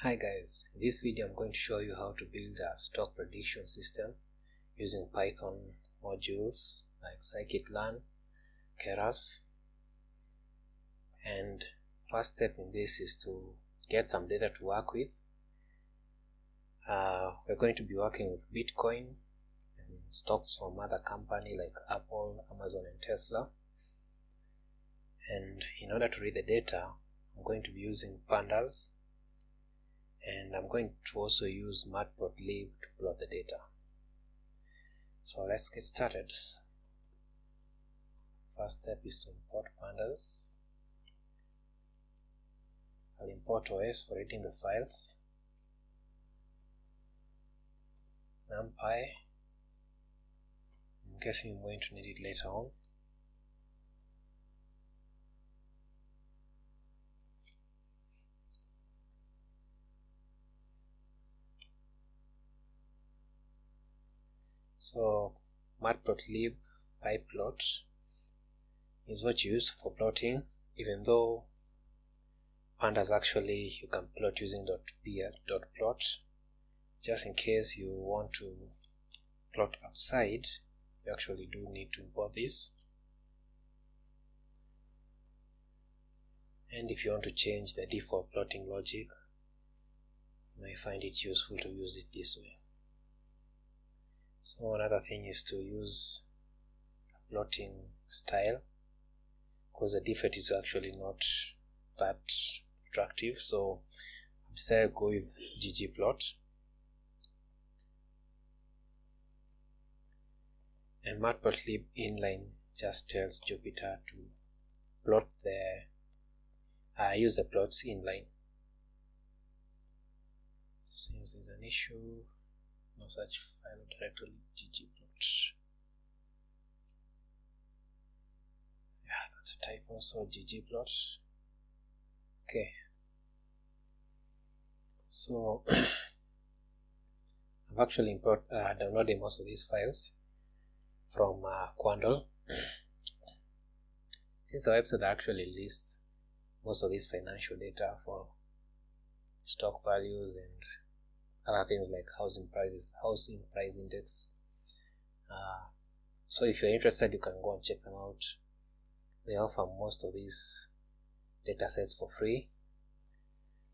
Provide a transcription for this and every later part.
Hi guys, in this video I'm going to show you how to build a stock prediction system using Python modules like scikit-learn, keras. And first step in this is to get some data to work with. We're going to be working with Bitcoin and stocks from other companies like Apple, Amazon and Tesla. And in order to read the data, I'm going to be using Pandas, and I'm going to also use matplotlib to plot the data. So let's get started. First step is to import Pandas. I'll import OS for reading the files, NumPy, I'm guessing I'm going to need it later on, so matplotlib pyplot is what you use for plotting, even though Pandas actually you can plot using .plot. Just in case you want to plot outside, you actually do need to import this. And if you want to change the default plotting logic, you may find it useful to use it this way. So another thing is to use a plotting style, because the default is actually not that attractive, so I've decided to go with ggplot. And matplotlib inline just tells Jupyter to plot use the plots inline. Seems there's an issue. No such file directory ggplot. Yeah, that's a typo, so ggplot. Okay. So I've actually downloaded most of these files from Quandle. This is a website that actually lists most of these financial data for stock values and other things like housing price index. So if you're interested, you can go and check them out. They offer most of these data sets for free,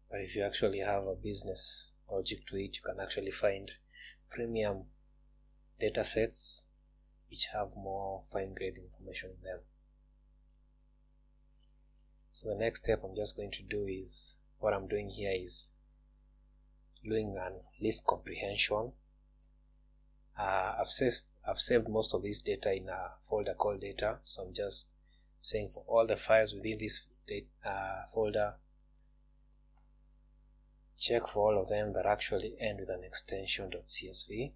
but if you actually have a business logic to it, you can actually find premium data sets which have more fine-grained information in them. So the next step I'm just going to do is, what I'm doing here is doing an list comprehension. I've saved most of this data in a folder called data, so I'm just saying for all the files within this folder, check for all of them that actually end with an extension .csv.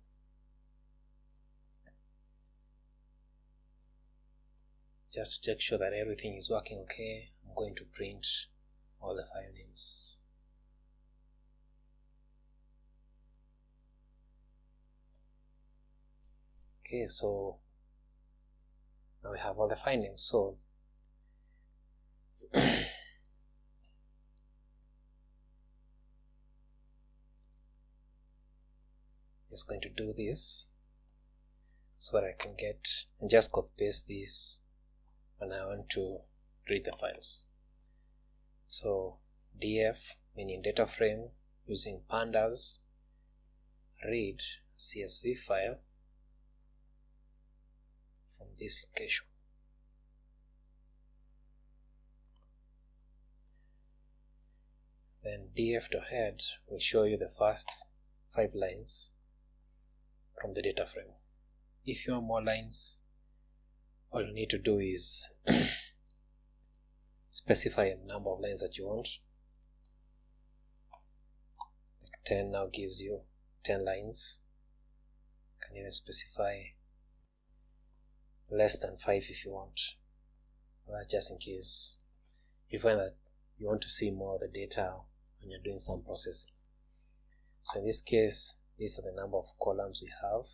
Just to check sure that everything is working okay, I'm going to print all the file names. Okay, so now we have all the file names. So just going to do this so that I can get and just copy paste this when I want to read the files. So df, meaning data frame, using pandas, read CSV file from this location. Then df.head will show you the first 5 lines from the data frame. If you want more lines, all you need to do is specify a number of lines that you want. Like 10 now gives you 10 lines. You can even specify less than 5 if you want. Well, just in case you find that you want to see more of the data when you're doing some processing. So in this case, these are the number of columns we have.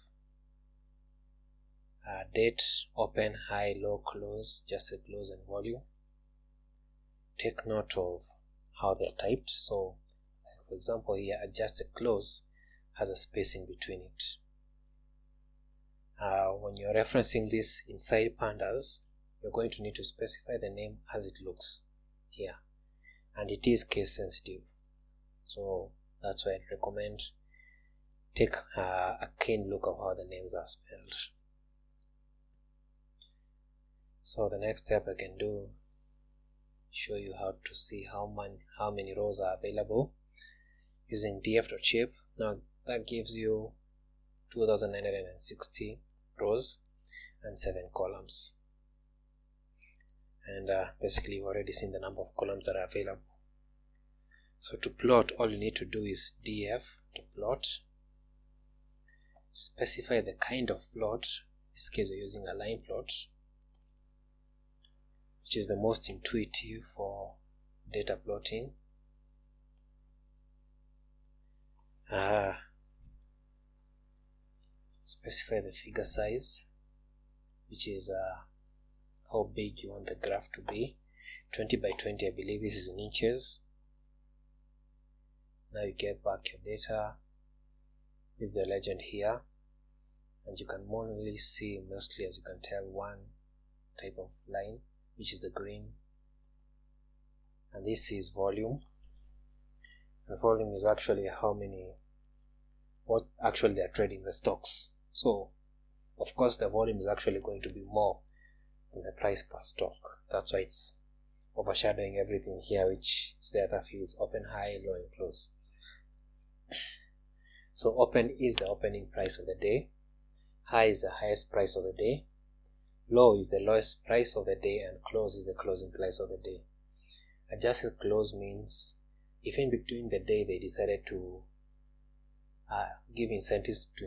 Date, open, high, low, close, just a close and volume. Take note of how they're typed. So for For example, here Adj Close has a space in between it. When you're referencing this inside Pandas, you're going to need to specify the name as it looks here, and it is case sensitive, so that's why I'd recommend take a keen look of how the names are spelled. So the next step I can do, show you how to see how many rows are available using df.shape. Now that gives you 2960 rows and 7 columns, and basically you've already seen the number of columns that are available. So to plot, all you need to do is df to plot, specify the kind of plot. In this case we're using a line plot, which is the most intuitive for data plotting. Specify the figure size, which is how big you want the graph to be. 20 by 20, I believe this is in inches. Now you get back your data with the legend here, and you can only see, mostly as you can tell, one type of line, which is the green, and this is volume. The volume is actually what actually they are trading, the stocks. So of course the volume is actually going to be more than the price per stock. That's why it's overshadowing everything here, which is the other fields: open, high, low, and close. So open is the opening price of the day, high is the highest price of the day, low is the lowest price of the day, and close is the closing price of the day. Adjusted close means if in between the day they decided to give incentives to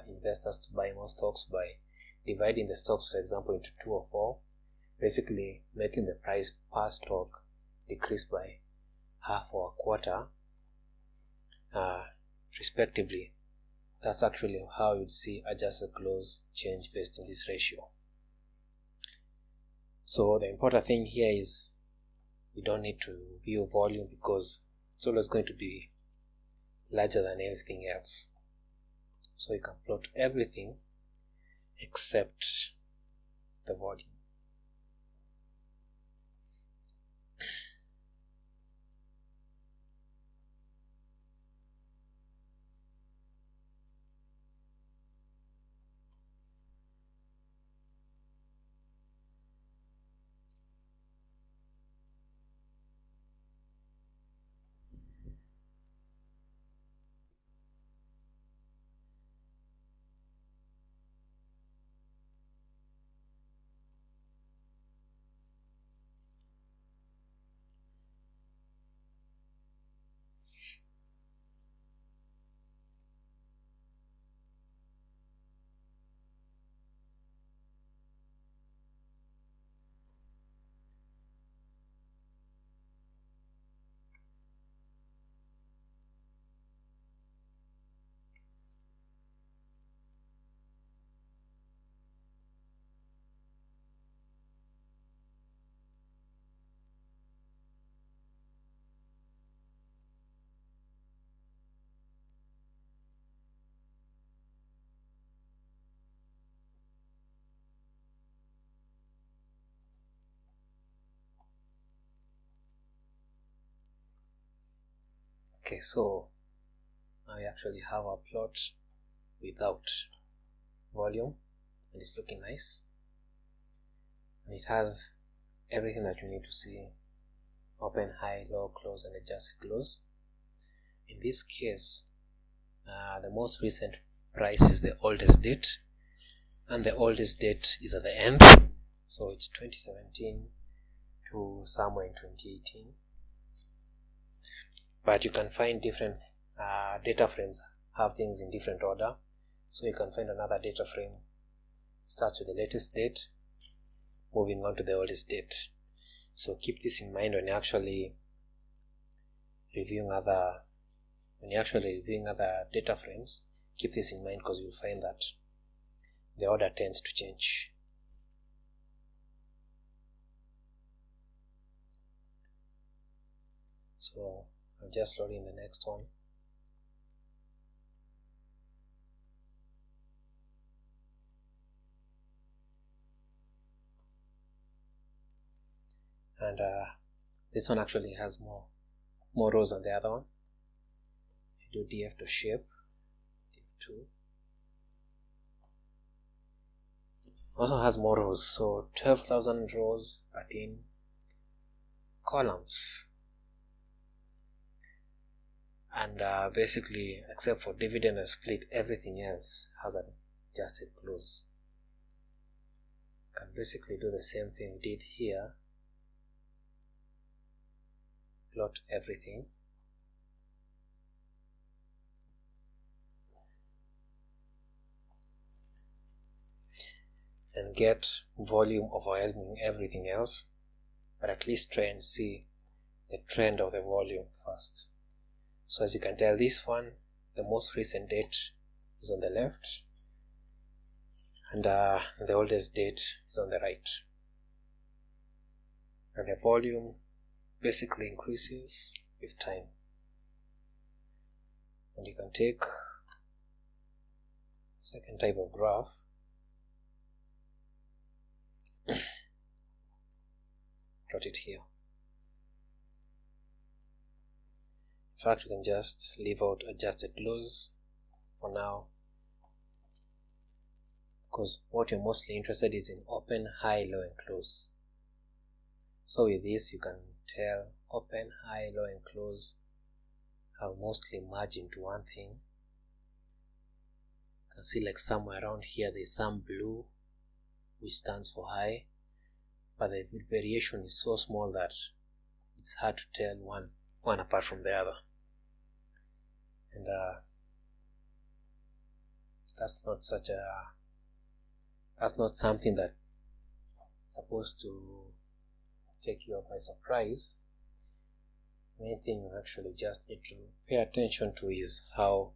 investors to buy more stocks by dividing the stocks, for example, into 2 or 4, basically making the price per stock decrease by half or a quarter, respectively. That's actually how you'd see adjusted close change based on this ratio. So the important thing here is we don't need to view volume, because it's always going to be larger than everything else. So you can plot everything except the volume. Okay, so now we actually have our plot without volume, and it's looking nice, and it has everything that you need to see: open, high, low, close, and adjusted close. In this case, the most recent price is the oldest date, and the oldest date is at the end, so it's 2017 to somewhere in 2018. But you can find different data frames have things in different order. So you can find another data frame starts with the latest date, moving on to the oldest date. So keep this in mind when you're actually reviewing other data frames. Keep this in mind, because you'll find that the order tends to change. So I'll just load in the next one. And this one actually has more rows than the other one. If you do df to shape, df2, also has more rows, so 12,000 rows, 13 columns. And basically, except for dividend and split, everything else has adjusted close. Can basically do the same thing we did here. Plot everything. And get volume overwhelming everything else, but at least try and see the trend of the volume first. So as you can tell, this one, the most recent date is on the left, and the oldest date is on the right. And the volume basically increases with time. And you can take second type of graph, plot it here. In fact, we can just leave out adjusted close for now, because what you're mostly interested is in open, high, low, and close. So with this, you can tell open, high, low, and close have mostly merged into one thing. You can see like somewhere around here there's some blue which stands for high, but the variation is so small that it's hard to tell one apart from the other. And that's not something that's supposed to take you by surprise. The main thing you actually just need to pay attention to is how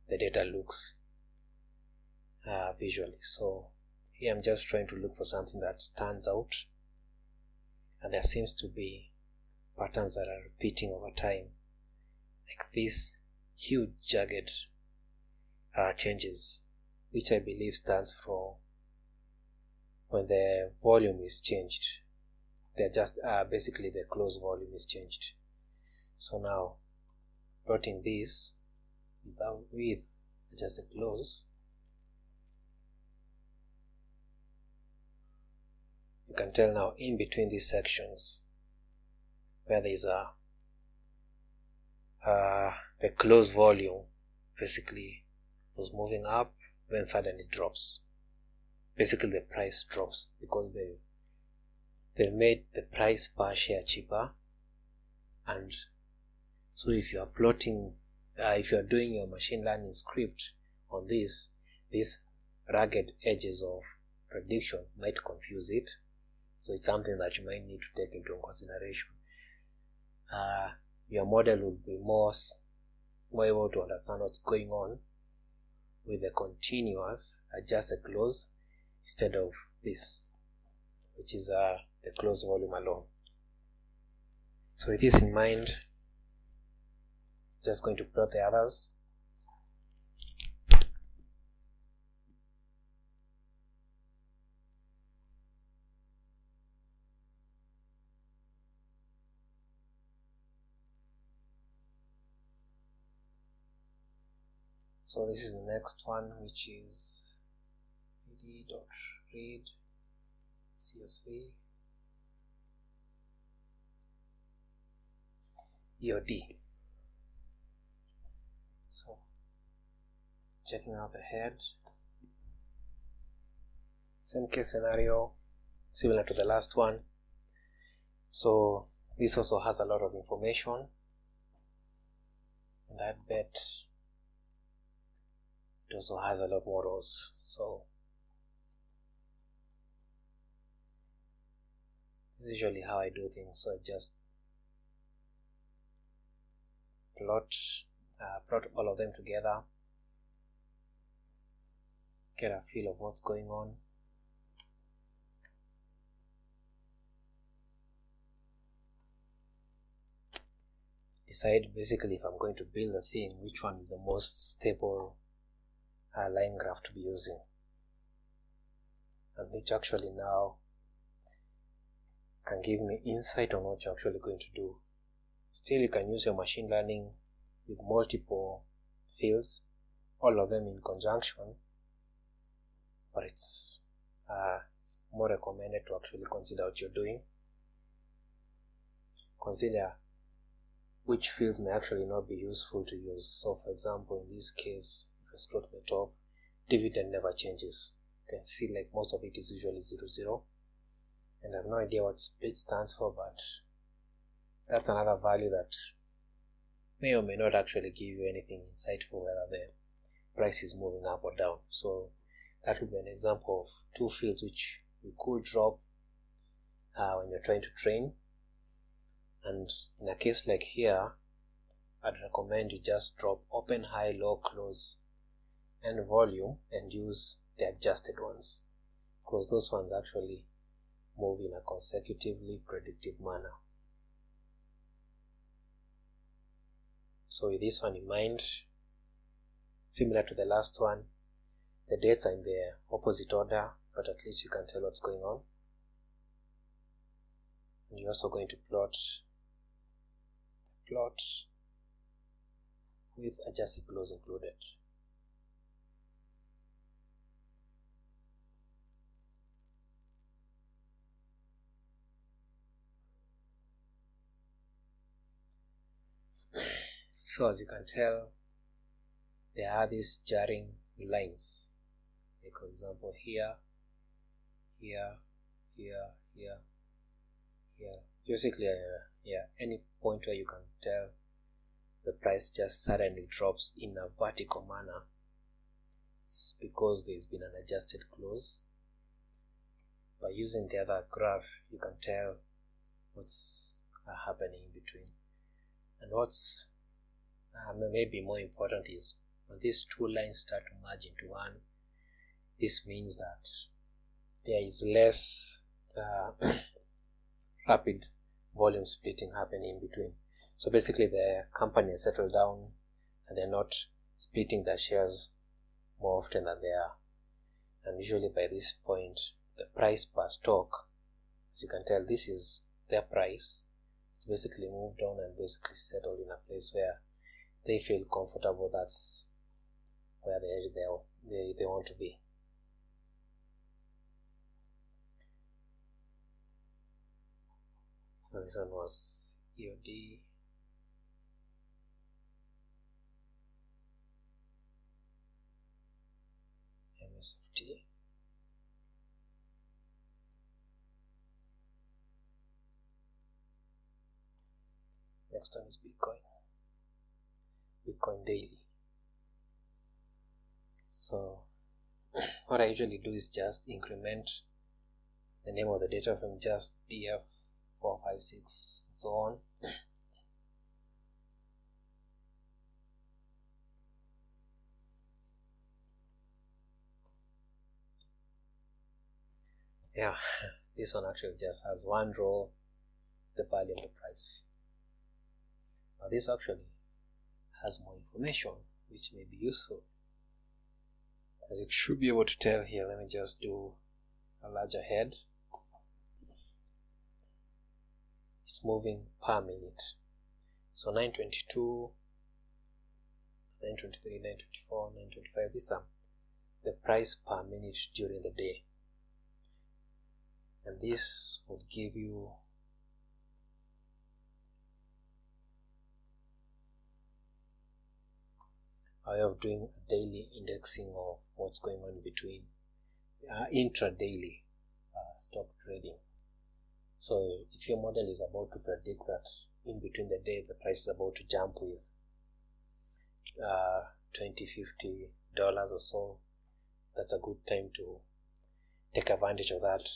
the data looks visually. So here I'm just trying to look for something that stands out, and there seems to be patterns that are repeating over time, like this huge jagged changes, which I believe stands for when the volume is changed. They're just basically the close volume is changed. So now plotting this with just a close, you can tell now in between these sections where there is the close volume basically was moving up, then suddenly drops. Basically the price drops because they made the price per share cheaper. And so if you are plotting, if you are doing your machine learning script on these ragged edges of prediction might confuse it. So it's something that you might need to take into consideration. Your model will be more able to understand what's going on with the continuous adjusted close instead of this, which is the close volume alone. So with this in mind, just going to plot the others. So this is the next one, which is pd.read csv EOD. So checking out the head, same case scenario, similar to the last one. So this also has a lot of information, and I bet it also has a lot more rows. So this is usually how I do things. So I just plot all of them together, get a feel of what's going on. decide basically if I'm going to build a thing, which one is the most stable line graph to be using, and which actually now can give me insight on what you're actually going to do. Still, you can use your machine learning with multiple fields, all of them in conjunction, but it's more recommended to actually consider what you're doing. Consider which fields may actually not be useful to use. So for example, in this case, if I scroll to the top, dividend never changes. You can see like most of it is usually 0, and I have no idea what split stands for, but that's another value that may or may not actually give you anything insightful whether the price is moving up or down. So that would be an example of two fields which you could drop when you're trying to train. And in a case like here, I'd recommend you just drop open, high, low, close, and volume, and use the adjusted ones, because those ones actually move in a consecutively predictive manner. So with this one in mind, similar to the last one, the dates are in the opposite order, but at least you can tell what's going on. And you're also going to plot with adjusted close included. So as you can tell, there are these jarring lines. Like for example, here. Basically, any point where you can tell the price just suddenly drops in a vertical manner, it's because there's been an adjusted close. By using the other graph, you can tell what's happening in between. And what's maybe more important is when these two lines start to merge into one, this means that there is less rapid volume splitting happening in between. So basically the company has settled down and they're not splitting their shares more often than they are. And usually by this point, the price per stock, as you can tell, this is their price. It's basically moved on and basically settled in a place where they feel comfortable. That's where they want to be. So this one was EOD. MSFT. Next one is Bitcoin daily. So what I usually do is just increment the name of the data from just DF456 and so on. Yeah, this one actually just has one row, the value of the price. Now this actually has more information which may be useful. As you should be able to tell here, let me just do a larger head. It's moving per minute. So 922, 923, 924, 925, these are the price per minute during the day. And this will give you a way of doing a daily indexing of what's going on between intra-daily stock trading. So if your model is about to predict that in between the day the price is about to jump with $20-50 or so, that's a good time to take advantage of that.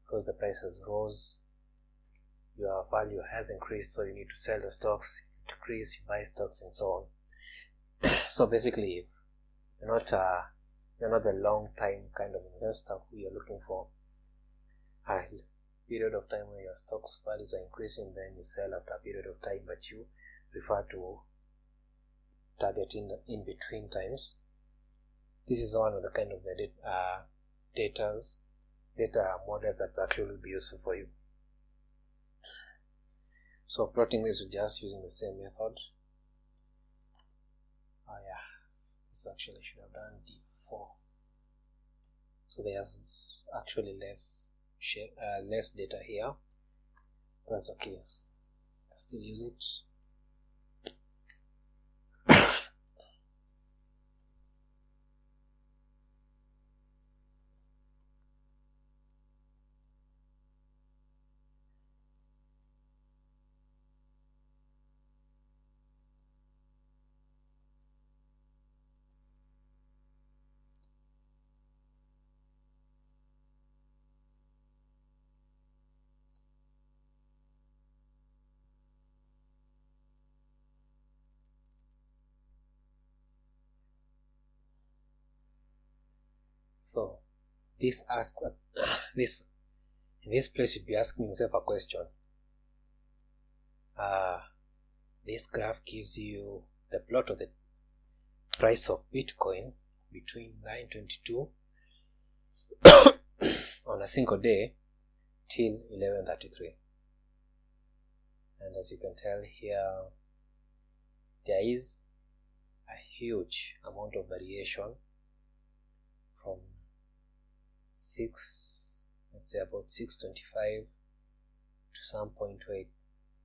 Because the price has rose, your value has increased, so you need to sell the stocks. If it decrease, you buy stocks and so on. So basically, if you're not the long time kind of investor who you're looking for, period of time where your stocks values are increasing, then you sell after a period of time, but you prefer to target in between times. This is one of the kind of the data models that actually will be useful for you. So plotting this with just using the same method. This actually should have done D4. So there's actually less data here. That's okay. I still use it. So this asks in this place you'd be asking yourself a question. This graph gives you the plot of the price of Bitcoin between 9:22 on a single day till 11:33, and as you can tell here, there is a huge amount of variation from about 6:25 to some point where it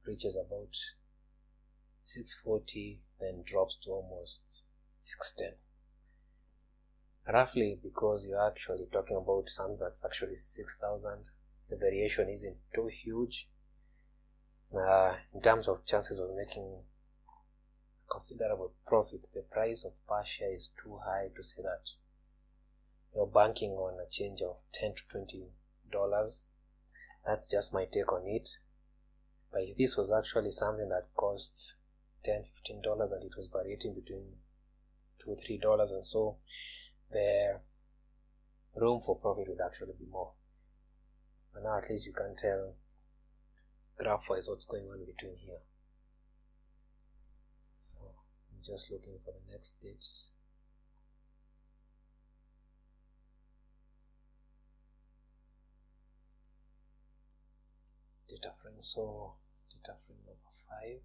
reaches about 6:40, then drops to almost 6:10. Roughly, because you're actually talking about something that's actually 6,000, the variation isn't too huge. In terms of chances of making considerable profit, the price of per share is too high to say that you're banking on a change of $10 to $20. That's just my take on it. But if this was actually something that costs $10, $15 and it was variating between $2 or $3, and so the room for profit would actually be more. But now at least you can tell graph-wise what's going on between here. So I'm just looking for the next date. Data frame, so data frame number 5,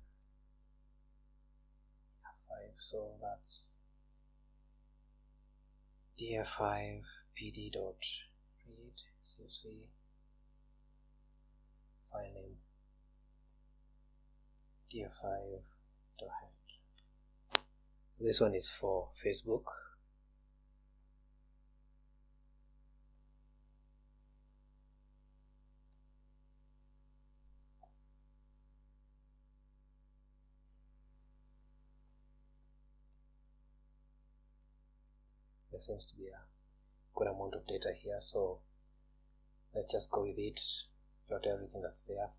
so that's df5 pd.read csv file name df5.head. This one is for Facebook. There seems to be a good amount of data here, so let's just go with it, plot everything that's there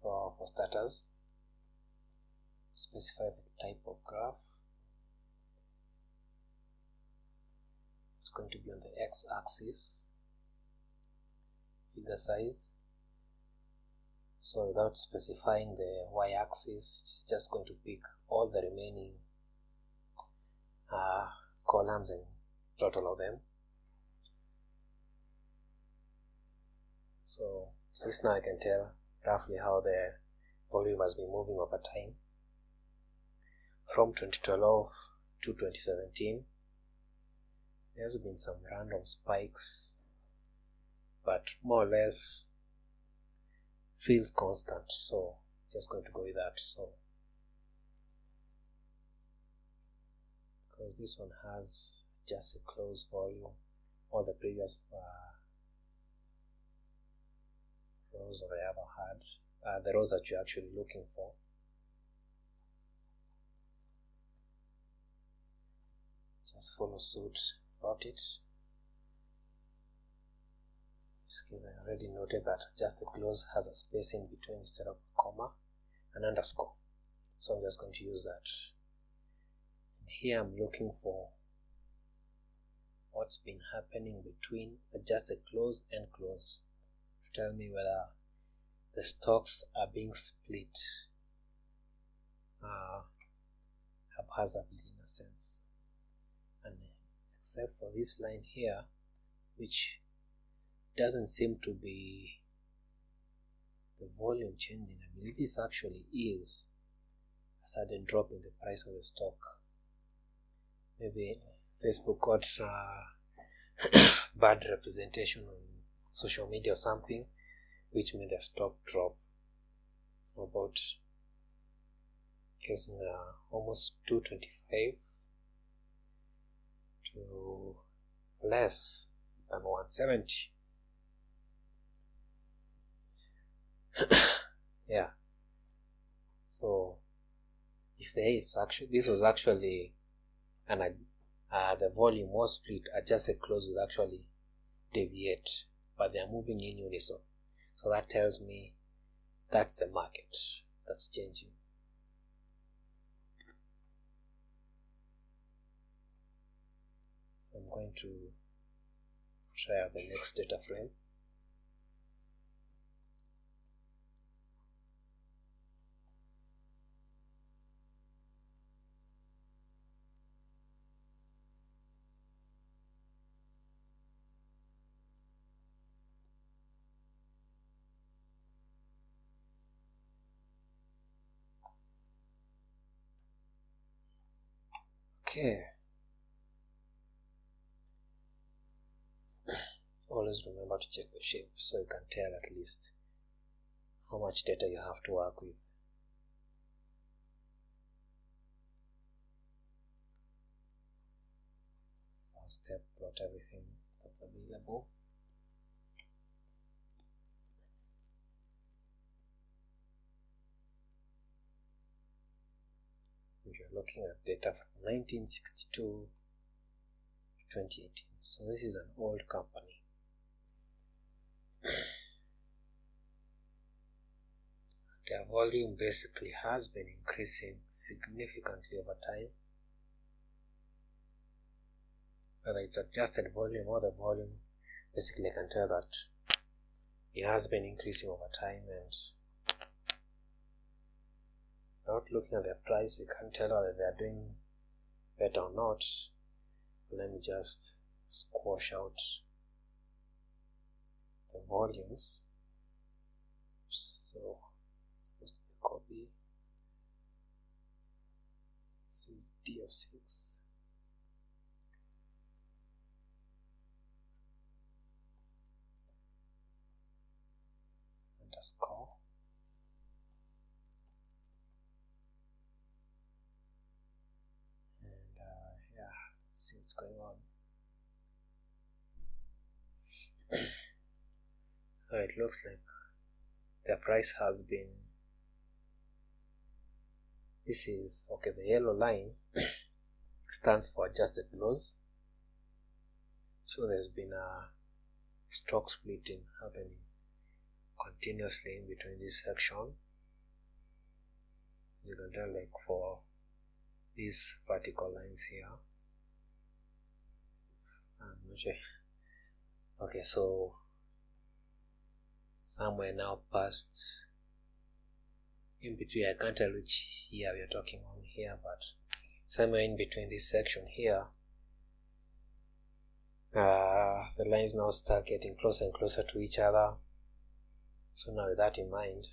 for starters. Specify the type of graph. It's going to be on the x-axis, figure size. So without specifying the y-axis, it's just going to pick all the remaining columns and total of them. So at least now I can tell roughly how the volume has been moving over time from 2012 to 2017. There's been some random spikes, but more or less feels constant, so just going to go with that. So because this one has just a close volume, all the previous rows that I ever had, the rows that you're actually looking for. Just follow suit about it. I already noted that just a close has a space in between instead of a comma and underscore, so I'm just going to use that. Here I'm looking for what's been happening between adjusted close and close to tell me whether the stocks are being split haphazardly in a sense. And except for this line here, which doesn't seem to be the volume changing. I believe this actually is a sudden drop in the price of the stock. Maybe Facebook got bad representation on social media or something, which made the stock drop about almost 225 to less than 170. Yeah. So if there is this was actually the volume was split, adjusted close would actually deviate, but they are moving in unison. So that tells me that's the market that's changing. So I'm going to try out the next data frame. Okay. Always remember to check the shape so you can tell at least how much data you have to work with. First step, plot everything that's available. You're looking at data from 1962 to 2018. So this is an old company. Their volume basically has been increasing significantly over time. Whether it's adjusted volume or the volume, basically I can tell that it has been increasing over time, and without looking at their price, you can't tell whether they are doing better or not. Let me just squash out the volumes. So it's supposed to be a copy. This is D of 6. Underscore. See what's going on. So it looks like the price has been, this is okay, the yellow line stands for adjusted close. So there's been a stock splitting happening continuously in between this section. You can tell, like, for these vertical lines here. I'm not sure. Okay, so somewhere now past in between, I can't tell which year we are talking on here, but somewhere in between this section here, the lines now start getting closer and closer to each other. So now with that in mind,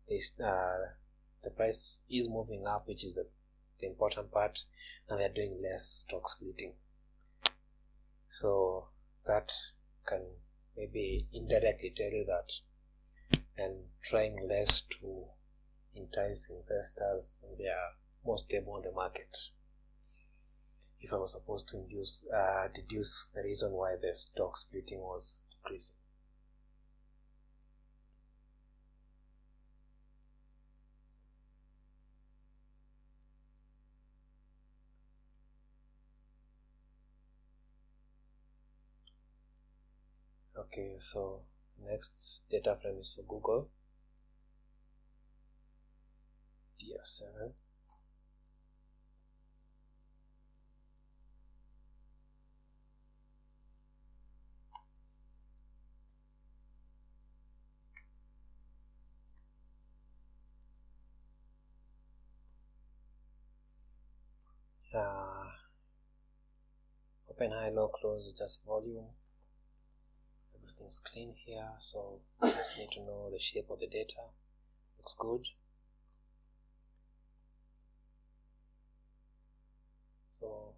the price is moving up, which is the important part, and they're doing less stock splitting. So that can maybe indirectly tell you that, and trying less to entice investors, and they are more stable on the market. If I was supposed to deduce the reason why the stock splitting was decreasing. Okay, so next data frame is for Google. DF7. open, high, low, close, just volume. Everything's clean here, so just need to know the shape of the data. Looks good. So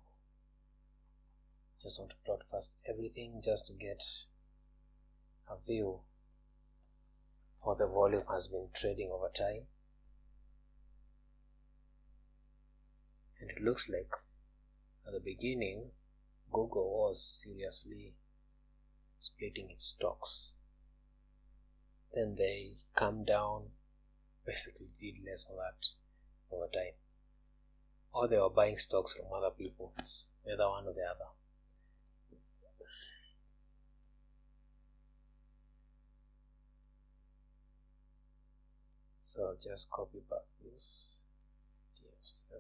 just want to plot first everything just to get a view how the volume has been trading over time. And it looks like at the beginning Google was seriously splitting its stocks. Then they calmed down, basically did less of that over time. Or they were buying stocks from other people. It's either one or the other. So just copy back this TF7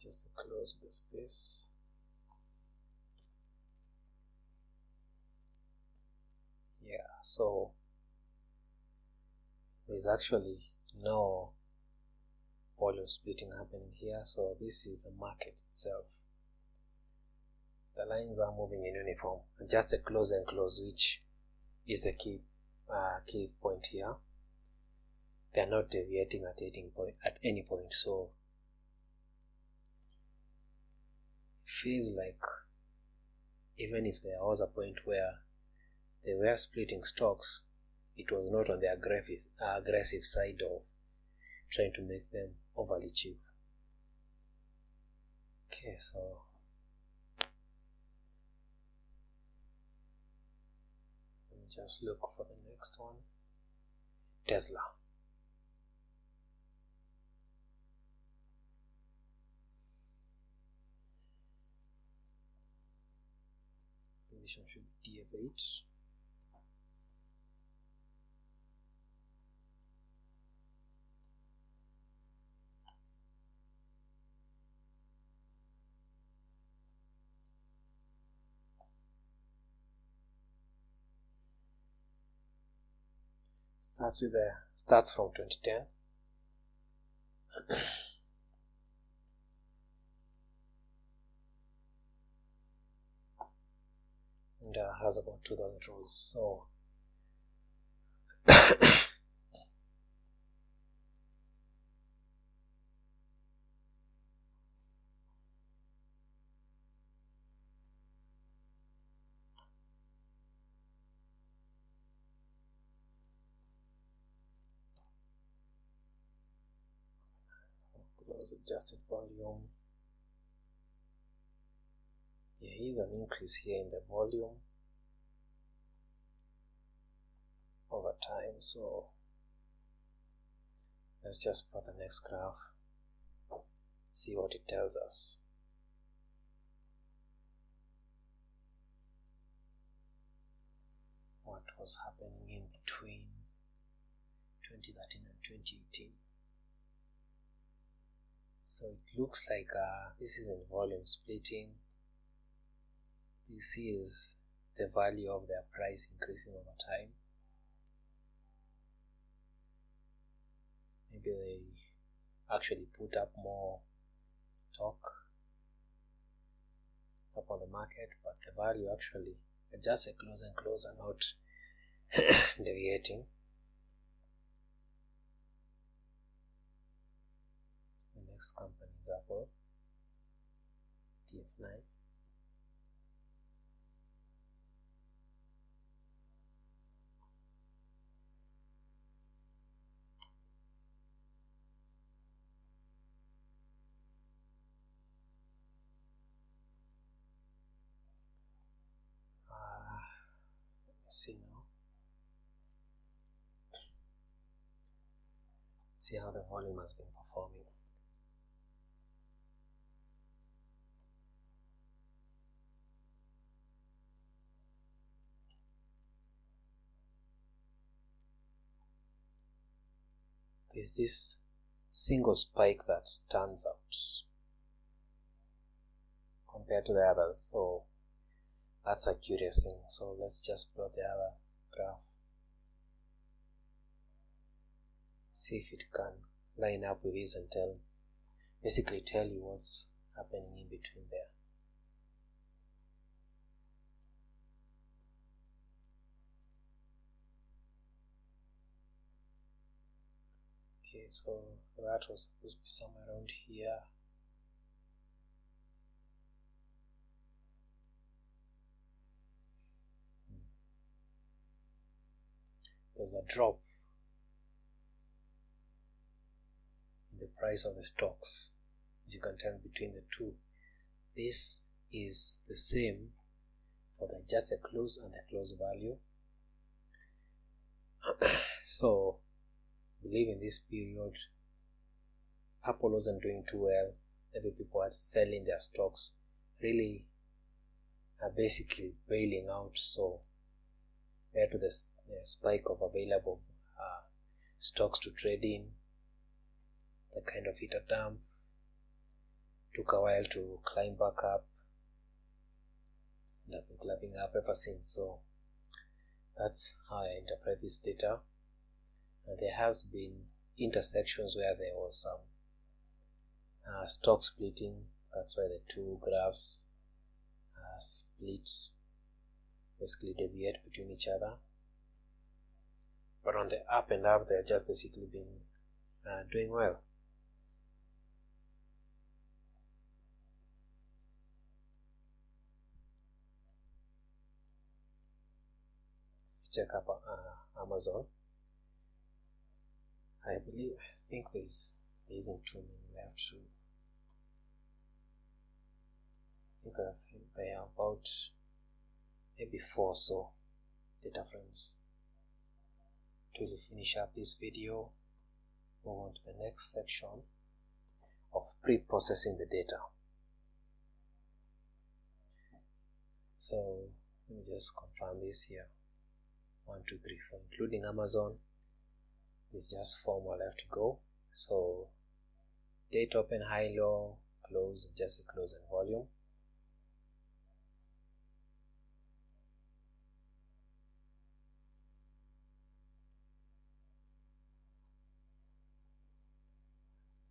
just to close the space. Yeah, so there's actually no volume splitting happening here, so this is the market itself. The lines are moving in uniform, and just a close and close, which is the key point here. They are not deviating at any point, so it feels like even if there was a point where they were splitting stocks, it was not on the aggressive side of trying to make them overly cheap. Okay, so let me just look for the next one. Tesla. Position should be DF8. Starts from 2010. And has about 2,000 rows. So close adjusted volume. There is an increase here in the volume over time, so let's just plot the next graph, see what it tells us. What was happening in between 2013 and 2018. So it looks like this is in volume splitting. This is the value of their price increasing over time. Maybe they actually put up more stock up on the market, but the value actually just a close and close are not deviating. The next company is Apple, TF9. See now. See how the volume has been performing. There's this single spike that stands out compared to the others, so that's a curious thing. So let's just plot the other graph, see if it can line up with this and basically tell you what's happening in between there. Okay, so that was supposed to be somewhere around here. There's a drop in the price of the stocks, as you can tell between the two. This is the same for the adjusted close and the close value. So I believe in this period Apple wasn't doing too well. Maybe people are selling their stocks, really are basically bailing out. So compared to the spike of available stocks to trade in, that kind of hit a dump. Took a while to climb back up, and I've been climbing up ever since. So that's how I interpret this data. And there has been intersections where there was some stock splitting. That's why the two graphs split, basically deviate between each other. But on the up and up, they're just basically been doing well. So check up Amazon. I think there isn't too many left. I think they are about maybe 4 so data frames. To really finish up this video, move on to the next section of pre-processing the data. So let me just confirm this here. 1, 2, 3, 4, including Amazon. It's just 4 more left to go. So date, open, high, low, close, adjusted close, and volume.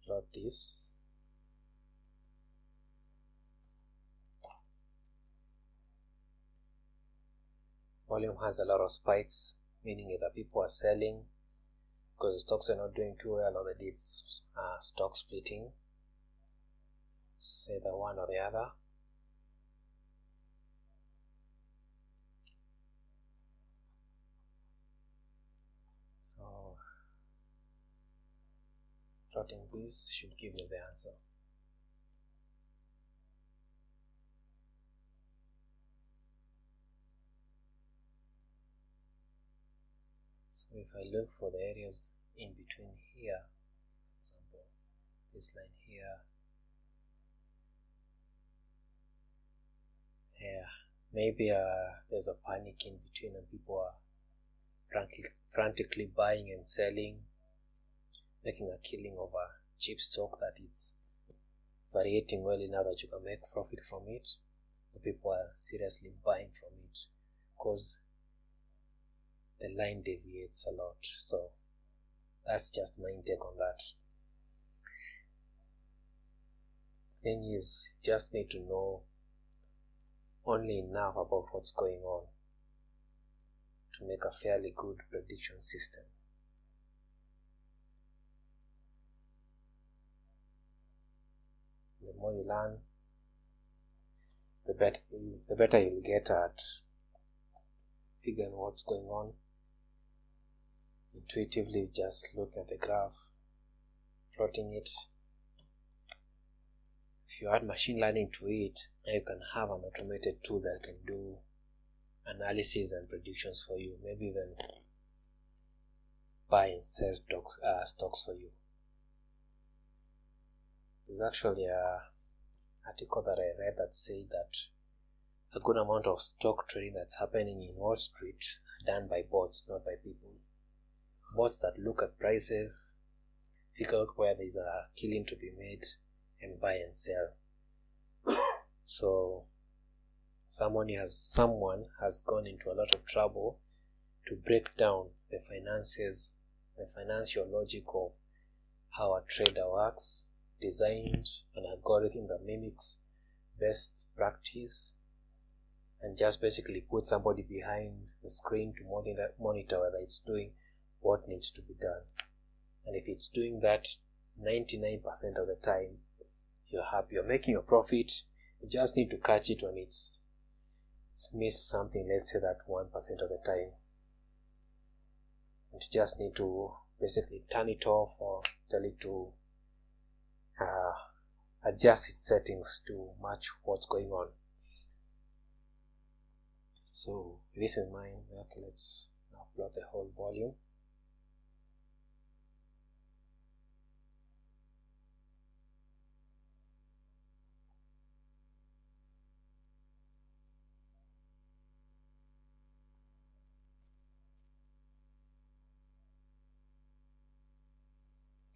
Plot this. Volume has a lot of spikes, meaning either people are selling because the stocks are not doing too well, or they did stock splitting. It's either one or the other. So plotting this should give you the answer. So if I look for the areas in between here, for example, this line here, maybe there's a panic in between and people are frantically buying and selling, making a killing over cheap stock that it's variating well enough that you can make profit from it. So people are seriously buying from it because the line deviates a lot. So that's just my intake on that. Thing is, just need to know only enough about what's going on to make a fairly good prediction system. The more you learn, the better you'll get at figuring what's going on. Intuitively, just look at the graph, plotting it. If you add machine learning to it, you can have an automated tool that can do analysis and predictions for you, maybe even buy and sell stocks for you. There's actually an article that I read that said that a good amount of stock trading that's happening in Wall Street are done by bots, not by people. Bots that look at prices, figure out where there's a killing to be made, and buy and sell. So someone has gone into a lot of trouble to break down the finances, the financial logic of how a trader works, designed an algorithm that mimics best practice and just basically put somebody behind the screen to monitor whether it's doing what needs to be done. And if it's doing that 99% of the time, you're happy, you're making a profit. You just need to catch it when it's missed something, let's say that 1% of the time. And you just need to basically turn it off or tell it to adjust its settings to match what's going on. So with this in mind, let's now plot the whole volume.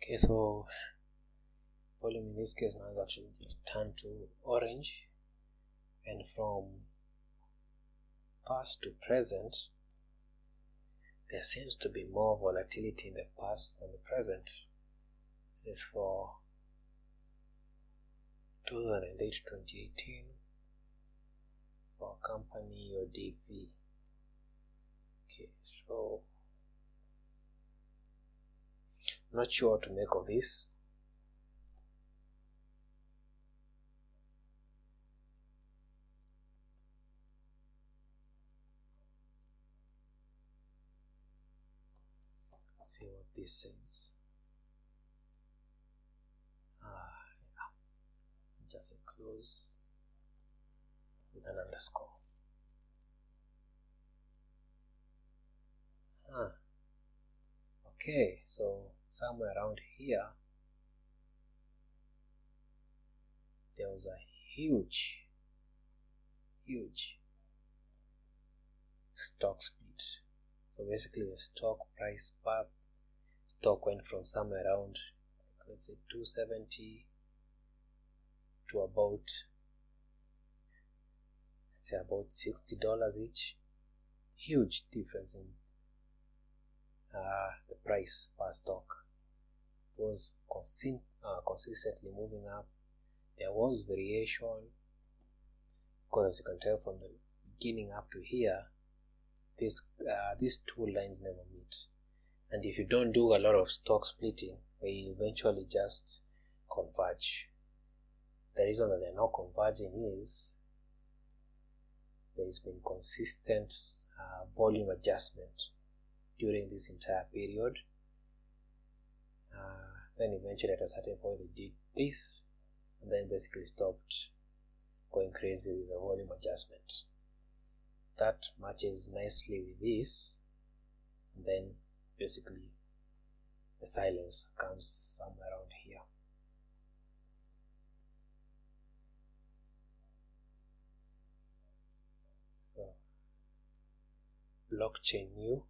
Okay, so volume in this case now is actually just turned to orange, and from past to present there seems to be more volatility in the past than the present. This is for 2008-2018 for company or DV. Okay, so I'm not sure what to make of this. Let's see what this says. Yeah. Just a close with an underscore. Okay, so somewhere around here there was a huge stock split. So basically the stock price per stock went from somewhere around, let's say, 270 to about, let's say, about $60 each. Huge difference in the price per stock. It was consistently moving up. There was variation, because as you can tell from the beginning up to here, these two lines never meet. And if you don't do a lot of stock splitting, they eventually just converge. The reason that they're not converging is there's been consistent volume adjustment during this entire period. Then eventually at a certain point they did this, and then basically stopped going crazy with the volume adjustment. That matches nicely with this, and then basically the silence comes somewhere around here. So, blockchain new.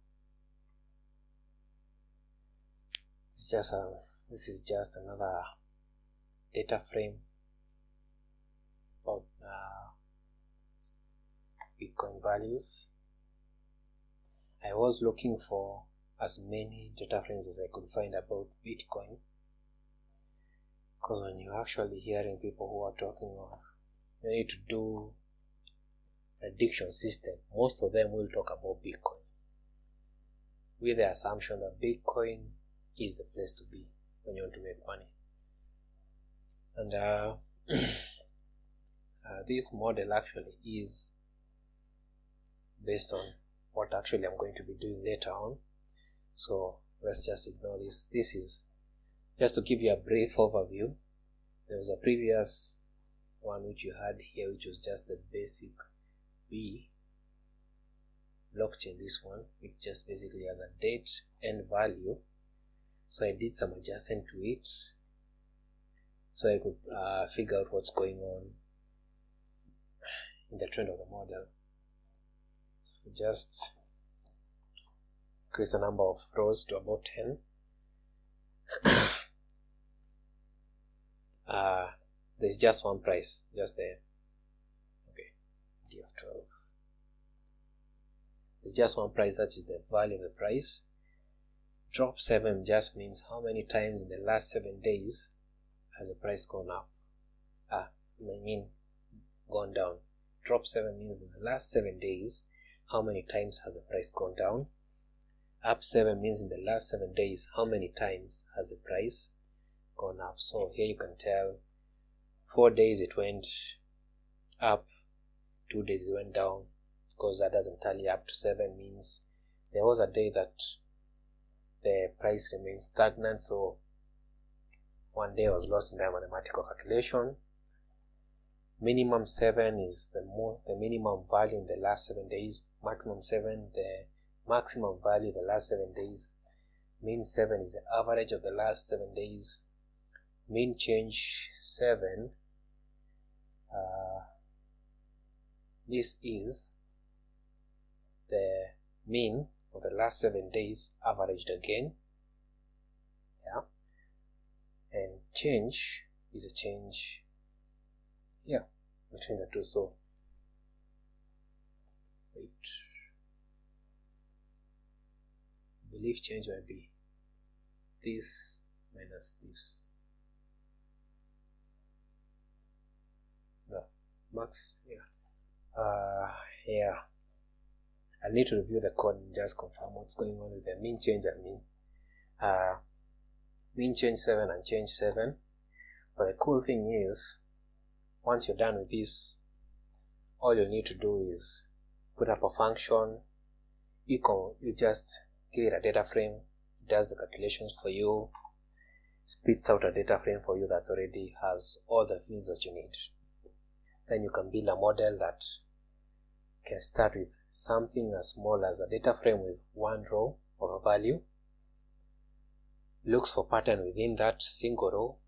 This is just another data frame about Bitcoin values. I was looking for as many data frames as I could find about Bitcoin, because when you're actually hearing people who are talking of you need to do prediction system, most of them will talk about Bitcoin with the assumption that Bitcoin is the place to be when you want to make money. And this model actually is based on what actually I'm going to be doing later on. So let's just ignore this. This is just to give you a brief overview. There was a previous one which you had here, which was just the basic B blockchain. This one, which just basically has a date and value. So I did some adjustment to it so I could figure out what's going on in the trend of the model. So just increase the number of rows to about 10. There's just one price, just there. Okay, D of 12. There's just one price, that is the value of the price. Drop 7 just means how many times in the last 7 days has the price gone up? I mean gone down. Drop 7 means in the last 7 days, how many times has the price gone down? Up 7 means in the last 7 days, how many times has the price gone up? So here you can tell 4 days it went up, 2 days it went down, because that doesn't tally. Up to 7 means there was a day that the price remained stagnant, so 1 day was lost in the mathematical calculation. Minimum 7 is the minimum value in the last 7 days. Maximum 7, the maximum value in the last 7 days. Mean 7 is the average of the last 7 days. Mean change 7. This is the mean of the last 7 days averaged again. Yeah. And change is a change here between the two. So wait, I believe change might be this minus this. No, max, yeah. Yeah. I need to review the code and just confirm what's going on with the mean change and mean change 7 and change 7. But the cool thing is, once you're done with this, all you need to do is put up a function. You just give it a data frame, it does the calculations for you, spits out a data frame for you that already has all the things that you need. Then you can build a model that can start with something as small as a data frame with 1 row of a value, looks for pattern within that single row,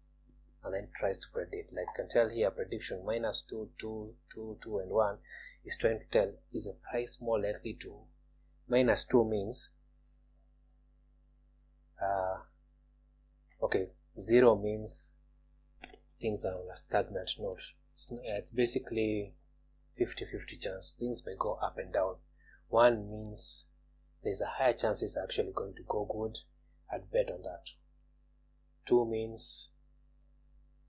and then tries to predict. Like you can tell here, prediction minus 2, 2, 2, 2, and 1 is trying to tell, is the price more likely to, minus 2 means, okay, 0 means things are on a stagnant note. It's basically 50-50 chance. Things may go up and down. 1 means there's a higher chance it's actually going to go good. I'd bet on that. 2 means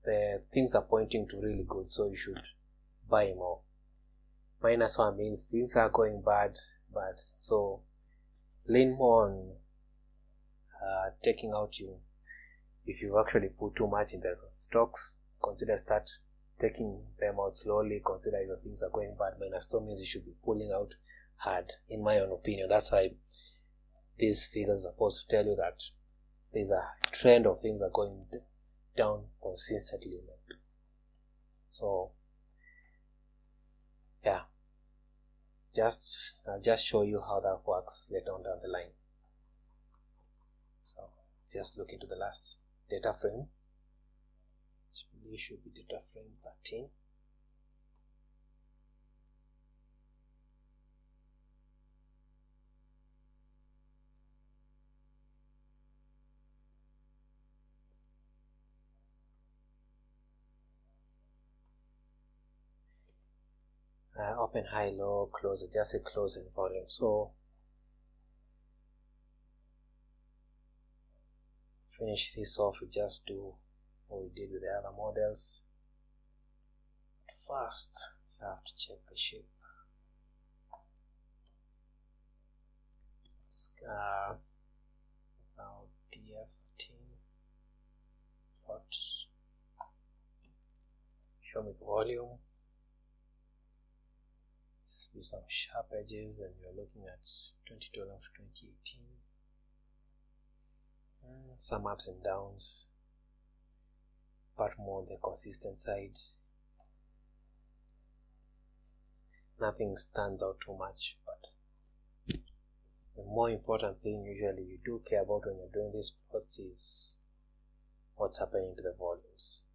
the things are pointing to really good, so you should buy more. Minus 1 means things are going bad, so lean more on taking out if you've actually put too much in the stocks, consider start taking them out slowly. Consider if things are going bad. Minus 2 means you should be pulling out hard, in my own opinion. That's why these figures are supposed to tell you that there's a trend of things are going down consistently. So yeah, I'll just show you how that works later on down the line. So just look into the last data frame. It should be data frame 13. Open, high, low, close, adjusted, close, and volume. So finish this off, we just do what we did with the other models. First, you have to check the shape. Now df13 plot, show me the volume. With some sharp edges, and you're looking at 2012 to 2018. Some ups and downs, but more on the consistent side. Nothing stands out too much, but the more important thing usually you do care about when you're doing these plots is what's happening to the volumes.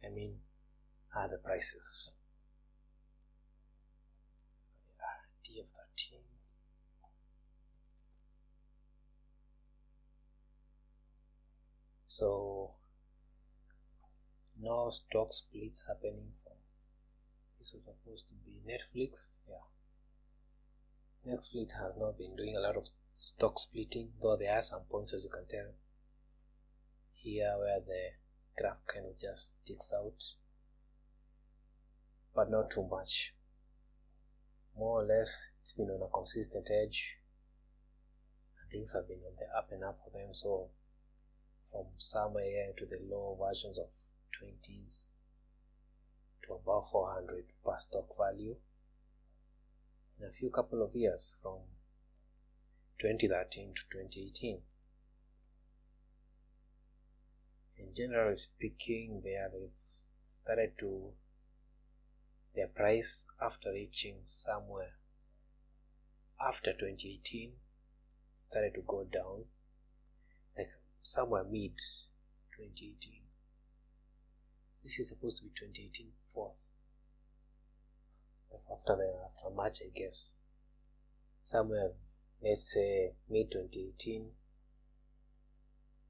I mean, are the prices. df13. So no stock splits happening. This was supposed to be Netflix. Yeah, Netflix has not been doing a lot of stock splitting, though there are some points, as you can tell here, where the graph kind of just sticks out, but not too much. More or less, it's been on a consistent edge, and things have been on the up and up for them. So from somewhere to the low versions of 20s to above 400 per stock value in a few couple of years, from 2013 to 2018. And generally speaking, they've started to, their price after reaching somewhere after 2018 started to go down, like somewhere mid 2018. This is supposed to be 2018 4th. After March, I guess. Somewhere, let's say mid 2018,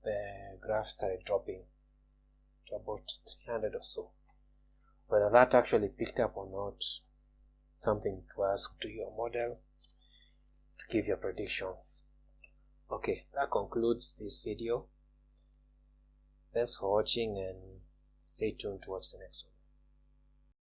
the graph started dropping to about 300 or so. Whether that actually picked up or not, something to ask to your model to give your prediction. Okay, that concludes this video. Thanks for watching and stay tuned to watch the next one.